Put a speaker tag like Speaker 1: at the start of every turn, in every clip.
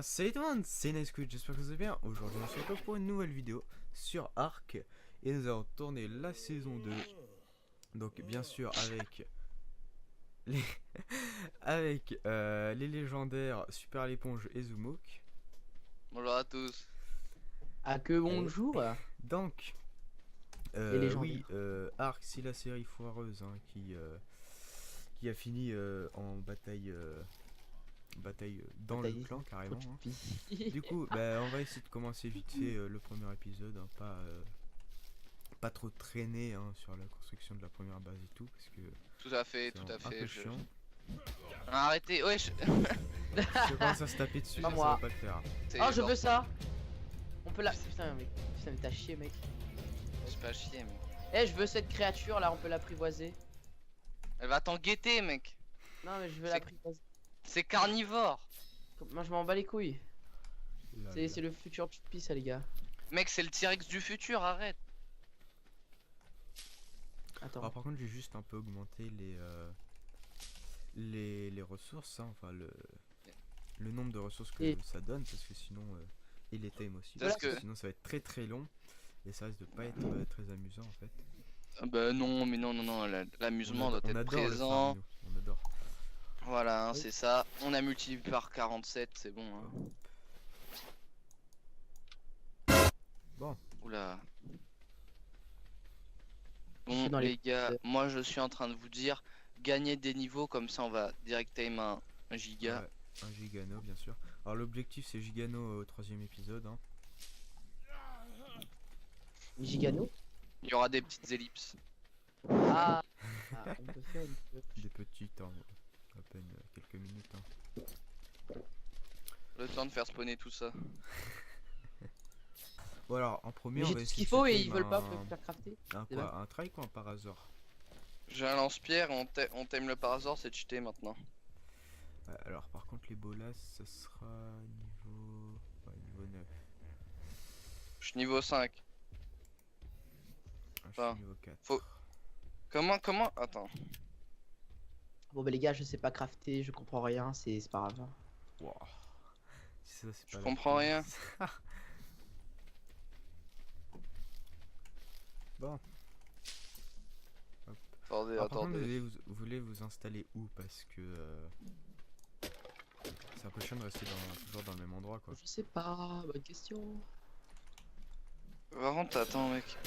Speaker 1: salut tout le monde, c'est Nesquid, j'espère que vous allez bien. Aujourd'hui on se retrouve pour une nouvelle vidéo sur Ark. Et nous allons tourner la saison 2. Donc bien sûr avec les, les légendaires Super l'éponge et Zumok.
Speaker 2: Bonjour à tous.
Speaker 3: Ah que bonjour.
Speaker 1: Donc
Speaker 3: Les légendaires.
Speaker 1: oui, Ark, c'est la série foireuse hein, qui a fini en bataille dans le clan carrément hein. Du coup on va essayer de commencer vite fait le premier épisode hein, pas trop traîner hein, sur la construction de la première base et tout parce que
Speaker 2: Tout à fait,
Speaker 1: c'est
Speaker 2: tout à
Speaker 1: un
Speaker 2: fait.
Speaker 1: peu chiant.
Speaker 2: Arrêtez, ouais.
Speaker 1: Si on commence à se taper dessus
Speaker 3: Pas
Speaker 1: ça
Speaker 3: moi.
Speaker 1: va pas le faire.
Speaker 3: Oh je veux ça. On peut la... Putain mec, putain mais t'as chier mec.
Speaker 2: C'est pas chier, mais.
Speaker 3: Eh je veux cette créature là, on peut l'apprivoiser.
Speaker 2: Elle va t'en guetter, mec.
Speaker 3: Non mais je veux
Speaker 2: C'est-
Speaker 3: l'apprivoiser.
Speaker 2: C'est carnivore.
Speaker 3: Moi je m'en bats les couilles.
Speaker 1: Là,
Speaker 3: C'est
Speaker 1: là.
Speaker 3: le futur Chippy ça les gars.
Speaker 2: Mec, c'est le T-Rex du futur, arrête.
Speaker 3: Attends.
Speaker 1: Alors, par contre j'ai juste un peu augmenté les ressources hein, enfin le nombre de ressources que
Speaker 3: Et-
Speaker 1: ça donne parce que sinon et les thèmes aussi
Speaker 2: Parce
Speaker 1: parce que
Speaker 2: que-
Speaker 1: sinon ça va être très long et ça risque de pas être très amusant en fait.
Speaker 2: Ah bah non, mais non, l'amusement doit
Speaker 1: on
Speaker 2: être
Speaker 1: adore le
Speaker 2: présent.
Speaker 1: farm, nous. On adore.
Speaker 2: Voilà, hein,
Speaker 3: Oui.
Speaker 2: c'est ça. On a multiplié par 47, c'est bon. Hein.
Speaker 1: Bon.
Speaker 2: Oula.
Speaker 3: Je suis
Speaker 2: Bon
Speaker 3: dans
Speaker 2: les
Speaker 3: les-
Speaker 2: gars, moi je suis en train de vous dire, gagner des niveaux comme ça on va direct time un giga.
Speaker 1: Ouais, un gigano bien sûr. Alors l'objectif c'est gigano au troisième épisode hein.
Speaker 3: Gigano.
Speaker 2: Il y aura des petites ellipses.
Speaker 3: Ah, on peut faire une...
Speaker 1: Des petites en à peine quelques minutes hein.
Speaker 2: Le temps de faire spawner tout ça.
Speaker 1: Bon alors en premier
Speaker 3: Mais
Speaker 1: on
Speaker 3: j'ai
Speaker 1: va
Speaker 3: tout ce
Speaker 1: essayer
Speaker 3: qu'il
Speaker 1: de
Speaker 3: faut
Speaker 1: se
Speaker 3: et
Speaker 1: time
Speaker 3: ils veulent pas
Speaker 1: un...
Speaker 3: faire crafter.
Speaker 1: un
Speaker 3: C'est
Speaker 1: quoi, un trike ou un parasor.
Speaker 2: J'ai un lance-pierre et on t'aime le parasor, c'est cheaté maintenant.
Speaker 1: Ouais, alors par contre les bolas ça sera niveau... Ouais, niveau 9.
Speaker 2: Je suis niveau 5.
Speaker 1: Ah, je
Speaker 2: Ah,
Speaker 1: suis niveau 4.
Speaker 2: faut- Comment Attends.
Speaker 3: Bon bah les gars je sais pas crafter, je comprends rien, c'est pas grave.
Speaker 1: Wow. Ça, c'est
Speaker 2: Je
Speaker 1: pas la
Speaker 2: comprends rien.
Speaker 1: classe. Bon.
Speaker 2: Attendez,
Speaker 1: Alors, par contre,
Speaker 2: attendez.
Speaker 1: vous voulez vous installer où? Parce que c'est un peu chiant de rester toujours dans le même endroit quoi.
Speaker 3: Je sais pas, bonne question.
Speaker 2: Par contre, attends mec.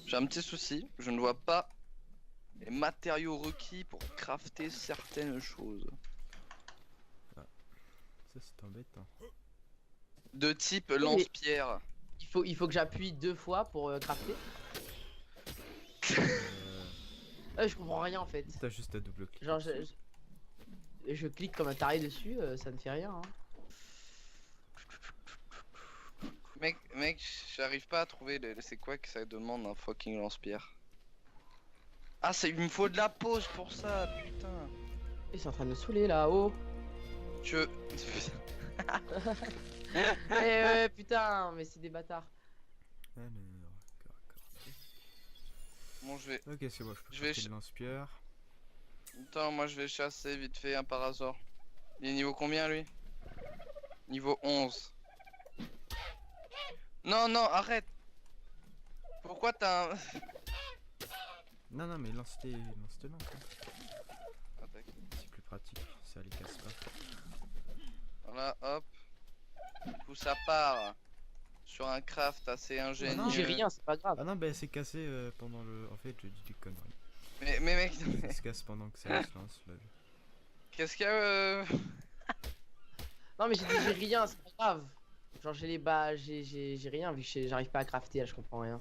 Speaker 2: J'ai un petit souci, je ne vois pas les matériaux requis pour crafter certaines choses.
Speaker 1: Ça c'est embêtant.
Speaker 2: De type
Speaker 3: mais-
Speaker 2: lance-pierre.
Speaker 3: Il faut que j'appuie 2 fois pour crafter. Je comprends rien en fait.
Speaker 1: T'as juste à double clic.
Speaker 3: Genre je clique comme un taré dessus, ça ne fait rien. Hein.
Speaker 2: Mec, j'arrive pas à trouver c'est quoi que ça demande un fucking lance-pierre. Ah, il me faut de la pause pour ça, putain.
Speaker 3: Ils sont en train de me saouler là-haut.
Speaker 2: Tu veux...
Speaker 3: Putain, mais c'est des bâtards.
Speaker 1: Alors,
Speaker 2: Bon, je vais...
Speaker 1: ok c'est bon, je peux
Speaker 2: Je vais
Speaker 1: crafter le lance-pierre.
Speaker 2: Attends, moi je vais chasser vite fait un parasor. Il est niveau combien lui? Niveau 11. Non, non, arrête. Pourquoi t'as un...
Speaker 1: Non mais lance-les là.
Speaker 2: Ah, tac.
Speaker 1: C'est plus pratique, ça les casse pas.
Speaker 2: Voilà, hop. Du coup ça part sur un craft assez ingénieux.
Speaker 1: non,
Speaker 3: J'ai rien, c'est pas grave.
Speaker 1: Ah non bah c'est cassé pendant le... En fait je dis des conneries.
Speaker 2: Mais mec,
Speaker 1: Ça se casse pendant que ça se lance là.
Speaker 2: qu'est-ce qu'il y a
Speaker 3: Non mais j'ai dit j'ai rien, c'est pas grave. Genre j'ai les bas, j'ai rien vu que j'arrive pas à crafter là, je comprends rien.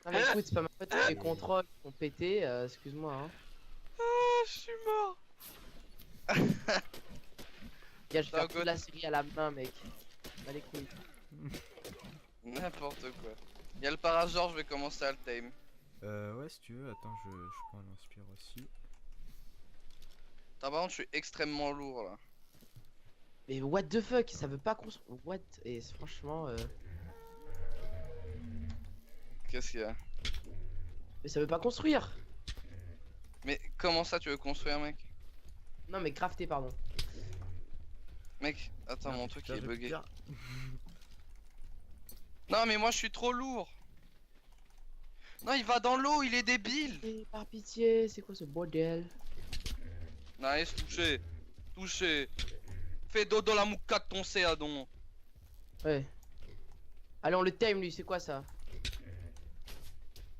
Speaker 3: Non mais écoute, c'est pas ma faute, c'est les contrôles qui ont pété, excuse-moi hein.
Speaker 2: Ah, je suis mort.
Speaker 3: Gars, je vais faire
Speaker 2: T'as
Speaker 3: toute la série à la main mec. Bah les couilles.
Speaker 2: N'importe quoi. Il y a le parasor, je vais commencer à le time.
Speaker 1: Ouais si tu veux, attends je prends un lance-pierre aussi.
Speaker 2: Attends, par contre, je suis extrêmement lourd là.
Speaker 3: Mais what the fuck, ça veut pas construire. What? Et franchement,
Speaker 2: Qu'est-ce qu'il y a?
Speaker 3: mais ça veut pas construire.
Speaker 2: Mais comment ça tu veux construire, mec?
Speaker 3: Non, mais crafter, pardon.
Speaker 2: Mec, attends, mon truc il est bugué.
Speaker 1: Putain.
Speaker 2: Non, mais moi je suis trop lourd. Non, il va dans l'eau, il est débile.
Speaker 3: Et par pitié, c'est quoi ce bordel?
Speaker 2: Nice, touché. Touché. Fais dodo la mouka de ton céadon.
Speaker 3: Ouais. Allez, on le time, lui, c'est quoi ça?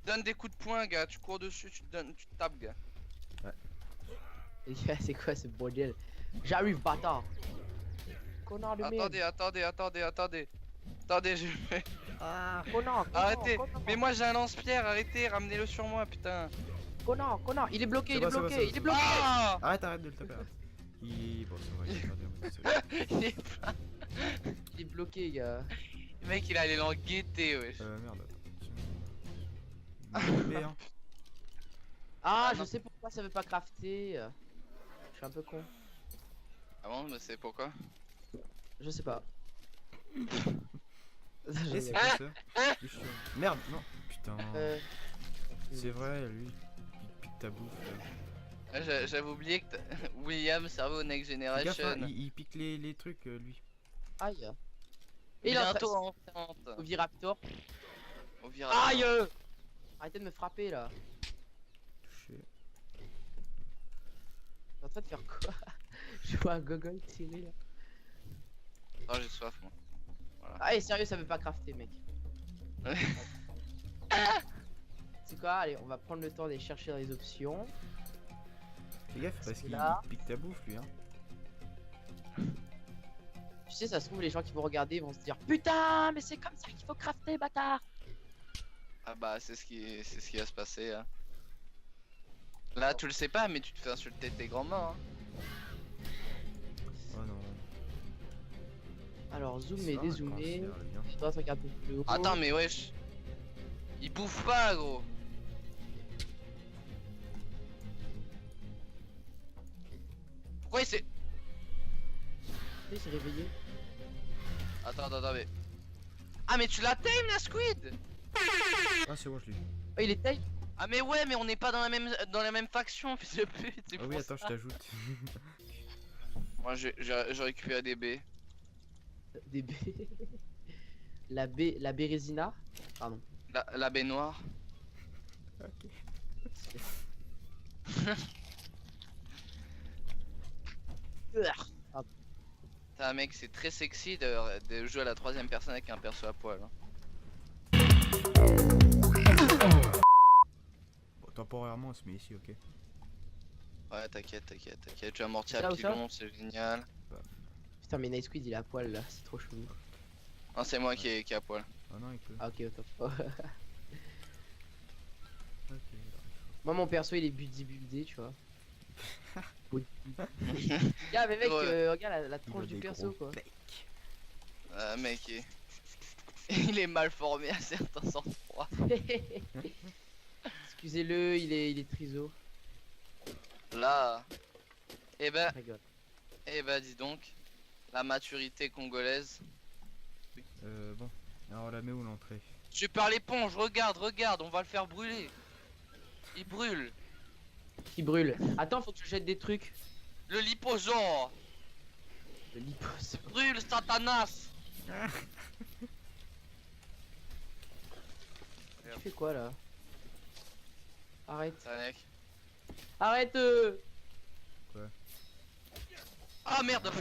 Speaker 2: Donne des coups de poing, gars. Tu cours dessus, tu te tapes, gars.
Speaker 3: Les gars, c'est quoi ce bordel? J'arrive, bâtard. Connard de merde.
Speaker 2: Attendez, je vais.
Speaker 3: Connard,
Speaker 2: Arrêtez. Mais moi j'ai un lance-pierre, arrêtez, ramenez-le sur moi, putain.
Speaker 3: Connard, il est bloqué,
Speaker 1: C'est
Speaker 3: il est
Speaker 1: bon, c'est bon,
Speaker 3: bloqué,
Speaker 1: c'est
Speaker 3: il est
Speaker 1: bon.
Speaker 3: bloqué.
Speaker 2: Ah
Speaker 1: Arrête de le taper. Bon, c'est vrai, il est perdu, on va se-
Speaker 2: Il est pas-
Speaker 3: Il est bloqué, gars.
Speaker 2: Le mec il allait l'en guetter, wesh.
Speaker 1: Merde, attends. B, hein.
Speaker 3: Ah,
Speaker 2: Ah,
Speaker 3: je
Speaker 2: non.
Speaker 3: sais pourquoi ça veut pas crafter. Je suis un peu con.
Speaker 2: Ah bon, mais c'est pourquoi?
Speaker 3: Je sais pas.
Speaker 1: Eh, c'est quoi ça? C'est chiant. Merde, non. Putain. C'est vrai, lui. Il pique ta bouffe.
Speaker 2: J'avais oublié que William cerveau next
Speaker 1: Fais gaffe,
Speaker 2: generation.
Speaker 1: hein, il pique les trucs, lui.
Speaker 3: Aïe. Et il est en
Speaker 2: Bientôt en
Speaker 3: train-
Speaker 2: vente.
Speaker 3: Oviraptor.
Speaker 2: Au virage.
Speaker 3: Aïe. Arrêtez de me frapper là.
Speaker 1: Touché.
Speaker 3: T'es en train de faire quoi? Je vois un gogol tirer là.
Speaker 2: Oh, j'ai soif, moi.
Speaker 3: Ah, et sérieux, ça veut pas crafter, mec. C'est quoi? Allez, on va prendre le temps d'aller chercher dans les options.
Speaker 1: Fais gaffe parce qu'il
Speaker 3: là.
Speaker 1: pique ta bouffe, lui, hein.
Speaker 3: Tu sais, ça se trouve, les gens qui vont regarder vont se dire putain, mais c'est comme ça qu'il faut crafter, bâtard.
Speaker 2: Ah bah c'est ce qui va se passer. Hein. Là tu le sais pas mais tu te fais insulter tes grands-mains. Hein.
Speaker 1: Oh non.
Speaker 3: Alors, zoomer,
Speaker 1: C'est un
Speaker 3: dézoomer.
Speaker 1: cancer, le bien.
Speaker 3: Je dois regarder plus haut.
Speaker 2: Attends mais wesh. Il bouffe pas gros. Pourquoi il s'est...
Speaker 3: Il s'est réveillé.
Speaker 2: Attends mais... Ah mais tu la tame la squid.
Speaker 1: Ah, c'est bon, je l'ai vu.
Speaker 3: Oh, il est taille.
Speaker 2: Ah mais ouais mais on n'est pas dans la même faction fils de pute. C'est
Speaker 1: Ah
Speaker 2: pour
Speaker 1: oui, attends, je
Speaker 2: ça.
Speaker 1: t'ajoute.
Speaker 2: Moi j'ai récupéré des baies.
Speaker 3: Des B. La bérésina. Pardon.
Speaker 2: La baie noire.
Speaker 1: Ok.
Speaker 2: Putain mec c'est très sexy de jouer à la troisième personne avec un perso à poil. Hein.
Speaker 1: Bon, temporairement, on se met ici, ok.
Speaker 2: Ouais t'inquiète. Tu as amorti
Speaker 3: C'est là
Speaker 2: à
Speaker 3: ou ça
Speaker 2: pilon, c'est génial.
Speaker 3: Putain, mais Nice Squid il est à poil là, c'est trop chelou.
Speaker 2: Non c'est moi qui est à poil.
Speaker 1: Ah non, il peut.
Speaker 3: Ah, ok, autant.
Speaker 1: Ok,
Speaker 3: Moi, mon perso il est buildé, tu vois. Gars, mais mec,
Speaker 2: Ouais.
Speaker 3: regarde la
Speaker 1: il
Speaker 3: tronche
Speaker 1: a
Speaker 3: du
Speaker 1: des
Speaker 3: perso
Speaker 1: gros
Speaker 3: quoi.
Speaker 1: pecs.
Speaker 2: Mec il est mal formé à certains endroits.
Speaker 3: Excusez-le, il est triso.
Speaker 2: Là. Eh ben,
Speaker 3: Je rigole.
Speaker 2: dis donc. La maturité congolaise.
Speaker 1: Bon. Alors, on la met où l'entrée?
Speaker 2: Super l'éponge, regarde, on va le faire brûler. Il brûle.
Speaker 3: Qui brûle. Attends, faut que tu jettes des trucs.
Speaker 2: Le lipogenre.
Speaker 3: Le lipos.
Speaker 2: Brûle, Satanas.
Speaker 3: Tu fais quoi là? Arrête.
Speaker 2: Ça, mec.
Speaker 3: Arrête
Speaker 2: Ah merde.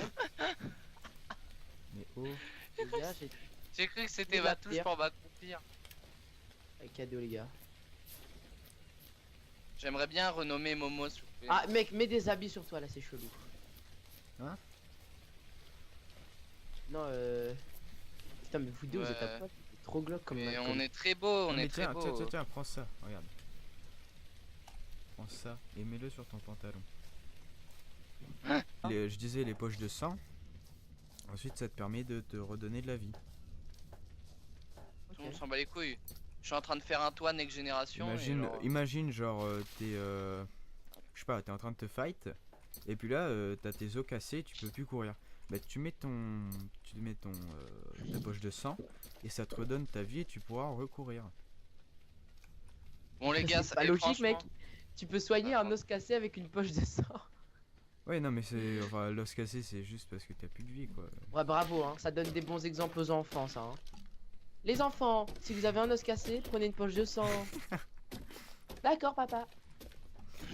Speaker 1: Mais oh.
Speaker 3: Les gars, j'ai
Speaker 2: J'ai cru que c'était
Speaker 3: Il
Speaker 2: ma
Speaker 3: va
Speaker 2: touche
Speaker 3: pire.
Speaker 2: pour m'accomplir.
Speaker 3: un cadeau, les gars.
Speaker 2: J'aimerais bien renommer Momo s'il vous plaît.
Speaker 3: Ah, mec, mets des habits sur toi là, c'est chelou.
Speaker 1: Hein?
Speaker 3: Non, Putain, mais vous deux, vous êtes à
Speaker 2: Ouais.
Speaker 3: poil. C'est trop glauque comme
Speaker 2: Mais
Speaker 3: comme-
Speaker 2: on est très beau, on
Speaker 1: Non, mais
Speaker 2: est très
Speaker 1: tiens,
Speaker 2: beau.
Speaker 1: tiens, prends ça, regarde. Prends ça et mets-le sur ton pantalon. Je disais les poches de sang. Ensuite, ça te permet de te redonner de la vie.
Speaker 2: Tout le monde s'en bat les couilles. Je suis en train de faire un toit next génération.
Speaker 1: Imagine genre t'es je sais pas, t'es en train de te fight et puis là t'as tes os cassés, tu peux plus courir. Bah tu mets ta poche de sang et ça te redonne ta vie et tu pourras recourir.
Speaker 2: Bon les gars,
Speaker 3: C'est pas
Speaker 2: et
Speaker 3: logique,
Speaker 2: franchement-
Speaker 3: mec. Tu peux soigner
Speaker 2: Ah,
Speaker 3: un os cassé avec une poche de sang.
Speaker 1: Ouais, non, mais c'est. Enfin, l'os cassé, c'est juste parce que t'as plus de vie, quoi.
Speaker 3: Ouais, bravo, hein. Ça donne des bons exemples aux enfants, ça. Hein. Les enfants, si vous avez un os cassé, prenez une poche de sang. D'accord, papa.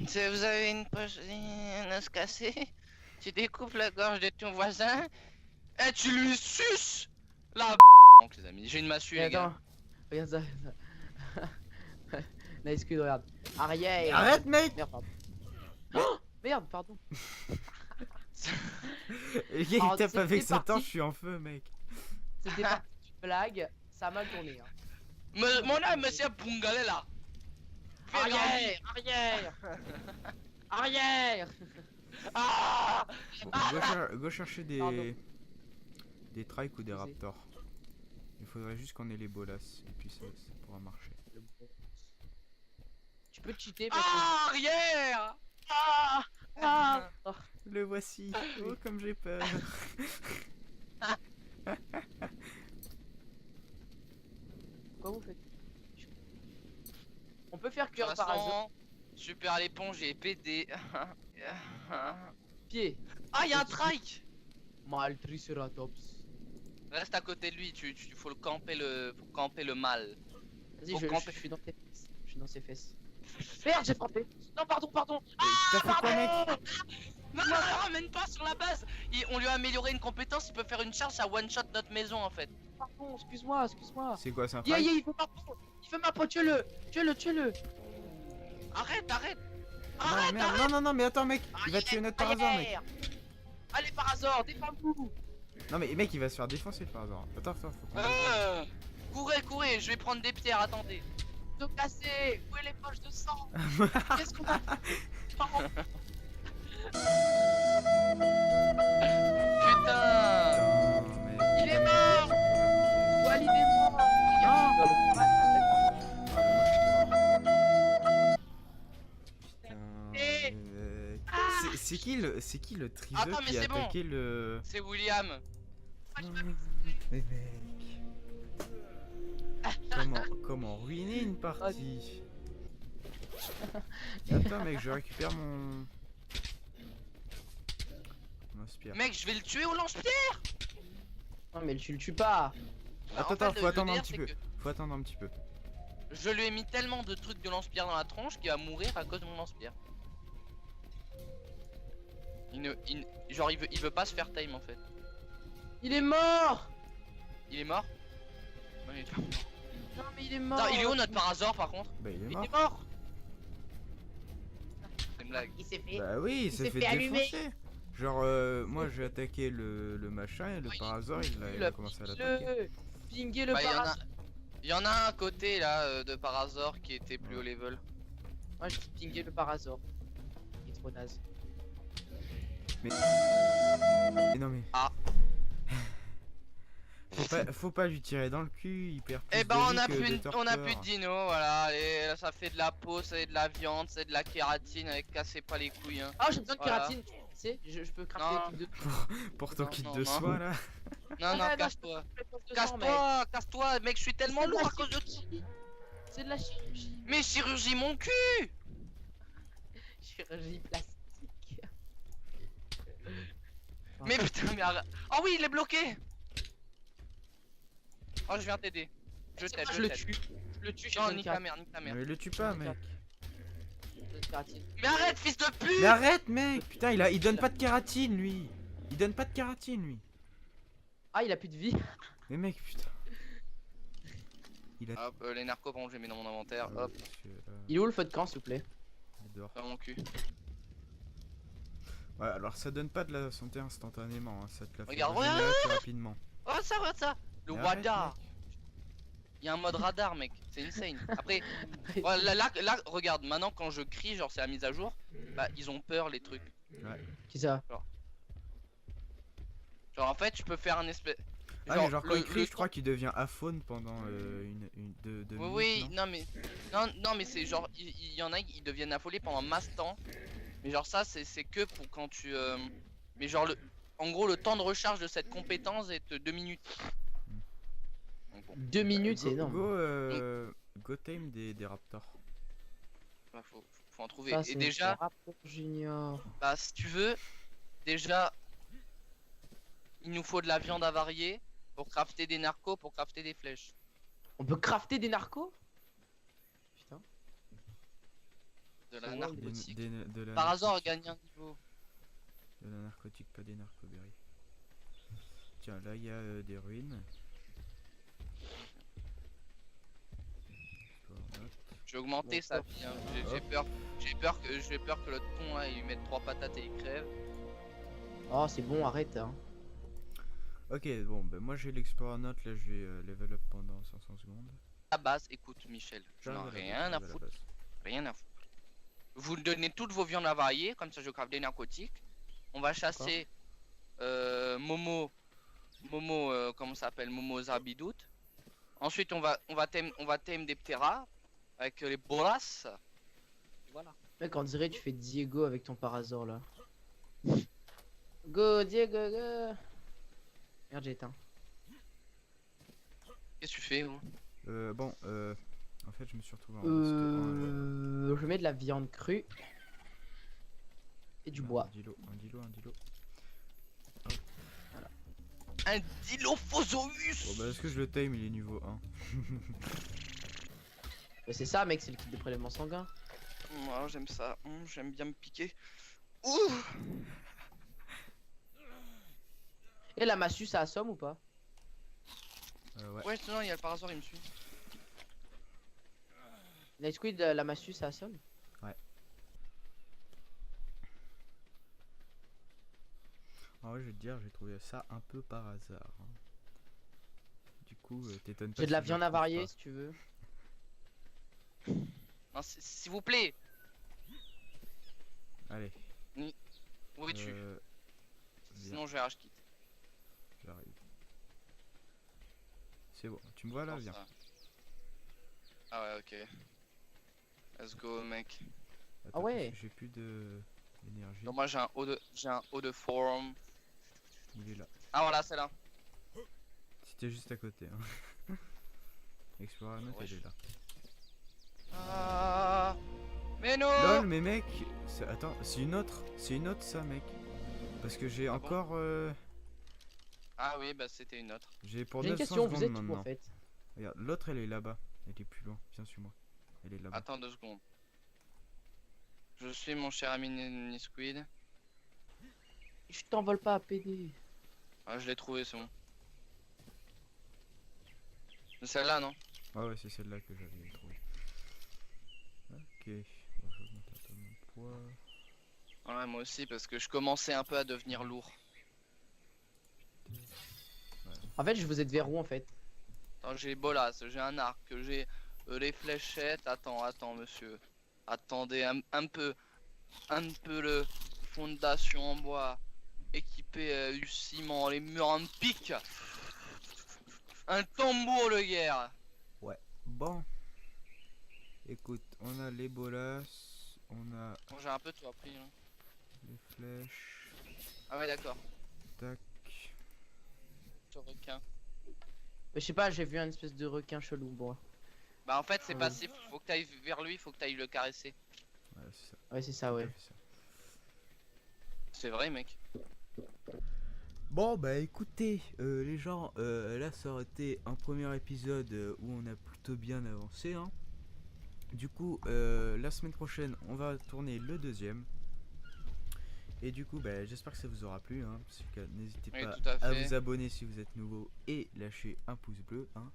Speaker 2: Si vous avez une poche, un os cassé, tu découpes la gorge de ton voisin et tu lui suces la donc les amis, j'ai une massue
Speaker 3: Mais
Speaker 2: les gars.
Speaker 3: attends, regarde ça. Là, excuse, regarde. Arrière.
Speaker 1: Arrête, mec!
Speaker 3: Merde, pardon. Oh, merde, pardon.
Speaker 1: Et il
Speaker 3: Alors,
Speaker 1: tape avec
Speaker 3: c'était
Speaker 1: sa torche,
Speaker 3: parti.
Speaker 1: je suis en feu, mec.
Speaker 3: C'était pas une blague, ça a mal tourné. Hein.
Speaker 2: Mon âme, monsieur Pungalé là.
Speaker 3: Arrière, arrière. Arrière.
Speaker 2: Ah
Speaker 1: Bon, go chercher
Speaker 3: Pardon.
Speaker 1: des trikes ou des
Speaker 3: Excusez.
Speaker 1: raptors. Il faudrait juste qu'on ait les bolas, et puis ça pourra marcher.
Speaker 3: Tu peux cheater parce que...
Speaker 2: Ah, arrière.
Speaker 3: Oh.
Speaker 1: Le voici. Oh, comme j'ai peur.
Speaker 3: Quoi vous faites? On peut faire
Speaker 2: De
Speaker 3: cuire
Speaker 2: toute
Speaker 3: par hasard.
Speaker 2: façon, super l'éponge et PD.
Speaker 3: Pied.
Speaker 2: Ah, y'a un trike.
Speaker 3: Mal triceratops.
Speaker 2: Reste à côté de lui, faut camper le mal.
Speaker 3: Vas-y,
Speaker 2: Faut
Speaker 3: je
Speaker 2: camper.
Speaker 3: suis dans tes fesses. Je suis dans ses fesses. Merde, j'ai frappé. Non, pardon.
Speaker 1: T'as fait quoi, mec?
Speaker 2: Non, non, ne ramène pas sur la base. On lui a amélioré une compétence, il peut faire une charge à one shot notre maison en fait.
Speaker 3: Pardon, excuse-moi.
Speaker 1: C'est quoi, c'est un
Speaker 3: Yeah,
Speaker 1: trike?
Speaker 3: il fait ma peau. Il fait ma peau, tuez-le.
Speaker 2: Arrête.
Speaker 1: Non, merde, non, mais attends, mec. Il va tuer notre Parazor, mec.
Speaker 3: Allez, Parazor, défends-vous.
Speaker 1: Non, mais mec, il va se faire défoncer le Parazor. Attends, faut qu'on.
Speaker 2: Courez, je vais prendre des pierres, attendez.
Speaker 3: Dos cassé. Où est les poches de sang? Qu'est-ce qu'on a? Pardon.
Speaker 2: Putain.
Speaker 1: Putain, mec.
Speaker 3: Il est mort. Walid est mort.
Speaker 1: Non.
Speaker 3: Eh.
Speaker 1: C'est qui le triseux
Speaker 2: Attends, mais
Speaker 1: qui a
Speaker 2: c'est bon.
Speaker 1: attaqué le.
Speaker 2: C'est William.
Speaker 1: Mais mec. Comment ruiner une partie? Attends, mec, je récupère mon aspire.
Speaker 2: Mec, je vais le tuer au lance-pierre.
Speaker 3: Non, mais tu le tues pas.
Speaker 1: Attends,
Speaker 2: En fait,
Speaker 1: faut
Speaker 2: le
Speaker 1: attendre un
Speaker 2: délire,
Speaker 1: petit
Speaker 2: c'est
Speaker 1: peu.
Speaker 2: que
Speaker 1: Faut attendre un petit peu.
Speaker 2: Je lui ai mis tellement de trucs de lance-pierre dans la tronche qu'il va mourir à cause de mon lance-pierre. Genre il veut pas se faire time en fait.
Speaker 3: Il est mort.
Speaker 2: Il est mort? Non, il est pas mort.
Speaker 3: Non, mais il est mort.
Speaker 2: Attends, il est où notre Parazor par contre?
Speaker 1: Bah, il est
Speaker 3: Il
Speaker 1: mort.
Speaker 3: est mort.
Speaker 2: C'est une blague.
Speaker 3: Il s'est fait.
Speaker 1: Bah oui, il s'est
Speaker 3: s'est
Speaker 1: fait
Speaker 3: fait allumer.
Speaker 1: défoncer. Genre, moi j'ai attaqué le machin et le Parazor il a commencé à l'attaquer.
Speaker 3: Pinguer le
Speaker 2: Bah,
Speaker 3: Parazor.
Speaker 2: il y en a un à côté là de Parazor qui était plus haut level.
Speaker 3: Moi, je pinguer le Parazor. Il est trop naze.
Speaker 1: Mais non, mais.
Speaker 2: Ah.
Speaker 1: Faut pas lui tirer dans le cul, il perd plus
Speaker 2: Eh ben
Speaker 1: de
Speaker 2: on
Speaker 1: vie
Speaker 2: a
Speaker 1: que
Speaker 2: plus,
Speaker 1: des
Speaker 2: on a
Speaker 1: torpeurs.
Speaker 2: plus de dino, voilà, et là, ça fait de la peau, c'est de la viande, c'est de la kératine, avec cassez pas les couilles hein.
Speaker 3: Ah, j'ai besoin de
Speaker 2: Voilà.
Speaker 3: kératine. Tu sais, je peux crafter
Speaker 2: Non.
Speaker 3: des trucs de.
Speaker 1: Pour ton
Speaker 2: Non,
Speaker 1: kit
Speaker 2: non,
Speaker 1: de
Speaker 2: non.
Speaker 1: soin là.
Speaker 2: Non, non,
Speaker 3: Ouais,
Speaker 2: casse-toi.
Speaker 3: Casse-toi.
Speaker 2: Casse-toi, mec, je suis tellement lourd à cause de toi.
Speaker 3: C'est de la chirurgie.
Speaker 2: Mais chirurgie mon cul.
Speaker 3: Chirurgie plastique.
Speaker 2: Mais putain, mais arrête. Oh oui, il est bloqué. Oh, je viens t'aider. Je t'aide,
Speaker 3: Je le
Speaker 2: t'aide.
Speaker 3: tue. Je le tue, j'ai
Speaker 2: Non,
Speaker 3: besoin de
Speaker 2: nique ta mère, nique ta mère.
Speaker 1: Mais le tue pas, mec.
Speaker 3: kératine.
Speaker 2: Mais arrête, fils de pute.
Speaker 1: Mais arrête, mec. Putain, il donne pas de kératine lui. Il donne pas de kératine lui.
Speaker 3: Ah, il a plus de vie.
Speaker 1: Mais mec, putain. Il a.
Speaker 2: Hop, les narcos, bon, je les mets dans mon inventaire. Hop,
Speaker 3: Il est où le feu de camp, s'il vous plaît?
Speaker 1: il dort.
Speaker 2: dans mon cul.
Speaker 1: Ouais, alors ça donne pas de la santé instantanément, hein, ça te la fait
Speaker 2: Regarde,
Speaker 1: régénérer
Speaker 2: regarde.
Speaker 1: plus rapidement.
Speaker 2: Oh, ça, regarde ça. Le
Speaker 1: Mais arrête,
Speaker 2: radar.
Speaker 1: mec.
Speaker 2: Il y a un mode radar, mec. C'est insane. Après, ouais, là, regarde, maintenant quand je crie, genre c'est la mise à jour, bah ils ont peur les trucs.
Speaker 3: Qui ça?
Speaker 2: Genre en fait, tu peux faire un espèce.
Speaker 1: Ah, mais genre quand il crie, je crois qu'il devient aphone pendant deux
Speaker 2: Oui,
Speaker 1: minutes,
Speaker 2: oui,
Speaker 1: non
Speaker 2: non, mais c'est genre, il y en a qui deviennent affolés pendant masse temps. Mais genre ça, c'est que pour quand tu. Mais genre en gros, le temps de recharge de cette compétence est de 2 minutes. Donc, bon,
Speaker 3: 2 minutes, c'est énorme.
Speaker 1: Go tame des raptors.
Speaker 2: bah, faut en trouver.
Speaker 3: Ça,
Speaker 2: Et
Speaker 3: c'est
Speaker 2: déjà,
Speaker 3: le Raptor Junior.
Speaker 2: bah si tu veux, déjà, il nous faut de la viande avariée pour crafter des narcos, pour crafter des flèches.
Speaker 3: On peut crafter des narcos? Putain.
Speaker 2: De la
Speaker 3: Ouais,
Speaker 2: narcotique.
Speaker 1: de la
Speaker 2: Par hasard,
Speaker 1: narcotique.
Speaker 2: gagner un niveau.
Speaker 1: De la narcotique, pas des narcoberries. Tiens, là il y a des ruines.
Speaker 2: Je vais augmenter sa vie. Hein. J'ai peur que l'autre con là, il lui mette 3 patates et il crève.
Speaker 3: Oh, c'est bon, arrête. Hein.
Speaker 1: Ok, bon, ben moi j'ai l'explorer note, là je vais level up pendant 500 secondes.
Speaker 2: À la base, écoute Michel, je n'en ai rien à foutre. Rien à foutre. Vous me donnez toutes vos viandes avariées, comme ça je crave des narcotiques. On va chasser Momo, comment ça s'appelle, Momo Zabidout. Ensuite on va thème des pteras avec les bolas. Voilà.
Speaker 3: Mec, on dirait que tu fais Diego avec ton Parazor là. Go Diego, go. Merde, j'ai éteint.
Speaker 2: Qu'est-ce que tu fais hein?
Speaker 1: Bon, en fait je me suis retrouvé en restaurant.
Speaker 3: Je mets de la viande crue et du bois.
Speaker 1: Un dilo.
Speaker 2: Un Dilophosaurus.
Speaker 1: Bon bah est-ce que je le time, il est niveau 1.
Speaker 3: Bah, c'est ça, mec, c'est le kit de prélèvement sanguin.
Speaker 2: Moi j'aime ça, j'aime bien me piquer. Ouh.
Speaker 3: Et la massue, ça assomme ou pas?
Speaker 1: Ouais.
Speaker 2: Ouais, sinon il y a le Parazor, il me suit.
Speaker 3: Night Squid, la massue, ça assomme?
Speaker 1: En vrai je vais te dire, j'ai trouvé ça un peu par hasard. Hein. Du coup, t'étonnes pas.
Speaker 3: J'ai de la
Speaker 1: si je
Speaker 3: viande
Speaker 1: le trouve
Speaker 3: avariée
Speaker 1: pas.
Speaker 3: si tu veux.
Speaker 2: Non, s'il vous plaît.
Speaker 1: Allez.
Speaker 2: Où es-tu?
Speaker 1: Viens,
Speaker 2: Sinon je vais rage quitte.
Speaker 1: j'arrive. C'est bon, tu me vois là, viens.
Speaker 2: Ah ouais, ok. Let's go mec.
Speaker 1: Attends,
Speaker 3: ouais.
Speaker 1: parce que j'ai plus de d'énergie.
Speaker 2: Donc moi j'ai un haut de forme.
Speaker 1: Il est là.
Speaker 2: Ah voilà, c'est là.
Speaker 1: C'était juste à côté. Hein. Explorer note,
Speaker 2: Ouais,
Speaker 1: elle est là.
Speaker 2: Ah. Mais non.
Speaker 1: LOL, mais mec, attends, c'est une autre ça, mec. Parce que j'ai
Speaker 2: Ah bon
Speaker 1: encore.
Speaker 2: Ah oui, bah c'était une autre.
Speaker 1: J'ai pour
Speaker 3: J'ai une
Speaker 1: 900
Speaker 3: question, vous
Speaker 1: secondes
Speaker 3: êtes où
Speaker 1: maintenant.
Speaker 3: en fait?
Speaker 1: Regarde, l'autre elle est là-bas. Elle est plus loin. Viens sur moi. Elle est là-bas.
Speaker 2: Attends 2 secondes. Je suis mon cher ami Nisquid.
Speaker 3: Je t'envole pas à PD.
Speaker 2: Ah, je l'ai trouvé, c'est bon. C'est celle-là, non?
Speaker 1: Ah ouais, c'est celle-là que j'avais trouvée. Ok. Bon, je vais augmenter un peu mon poids.
Speaker 2: Ouais, moi aussi, parce que je commençais un peu à devenir lourd.
Speaker 3: En fait, je vous êtes vers où en fait?
Speaker 2: Attends, j'ai bolas, j'ai un arc, j'ai les fléchettes. Attends, monsieur. Attendez un peu le fondation en bois, équipé du ciment, les murs en pique. Un tambour de guerre.
Speaker 1: Bon. Écoute, on a les bolas. On a
Speaker 2: Bon, j'ai un peu tout appris. Hein.
Speaker 1: les flèches.
Speaker 2: Ah ouais, d'accord.
Speaker 1: Tac.
Speaker 2: Ce requin.
Speaker 3: Mais je sais pas, j'ai vu un espèce de requin chelou, bon.
Speaker 2: Bah en fait c'est
Speaker 3: Ouais.
Speaker 2: passif, faut que t'ailles vers lui, faut que t'ailles le caresser.
Speaker 1: Ouais, c'est ça.
Speaker 3: Ouais, c'est ça, ouais.
Speaker 1: Tout à fait ça.
Speaker 2: C'est vrai mec.
Speaker 1: Bon bah écoutez les gens, là ça aurait été un premier épisode où on a plutôt bien avancé hein. Du coup la semaine prochaine on va tourner le deuxième. Et du coup bah, j'espère que ça vous aura plu hein. N'hésitez
Speaker 2: Oui,
Speaker 1: pas
Speaker 2: tout à
Speaker 1: à
Speaker 2: fait.
Speaker 1: vous abonner si vous êtes nouveau et lâcher un pouce bleu hein.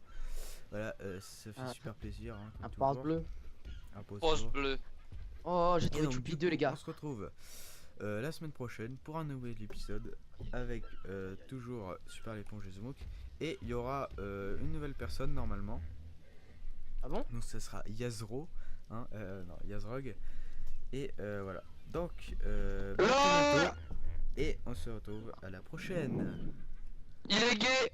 Speaker 1: Voilà ça fait
Speaker 3: Ah,
Speaker 1: super plaisir hein, comme
Speaker 3: Un
Speaker 1: toujours.
Speaker 3: passe bleu.
Speaker 1: Un pouce
Speaker 2: Pose
Speaker 1: bleu.
Speaker 2: bleu.
Speaker 3: Oh, j'ai
Speaker 1: Et
Speaker 3: trouvé
Speaker 1: donc,
Speaker 3: Choupi
Speaker 1: du
Speaker 3: 2,
Speaker 1: coup,
Speaker 3: les gars.
Speaker 1: on se retrouve la semaine prochaine pour un nouvel épisode avec toujours Super l'éponge et Zomouk. Et il y aura une nouvelle personne normalement.
Speaker 3: Ah bon?
Speaker 1: Donc ça sera Yazro. Hein, non, Yazrog. Et voilà. Donc, à bientôt. Et on se retrouve à la prochaine.
Speaker 2: Il est gay.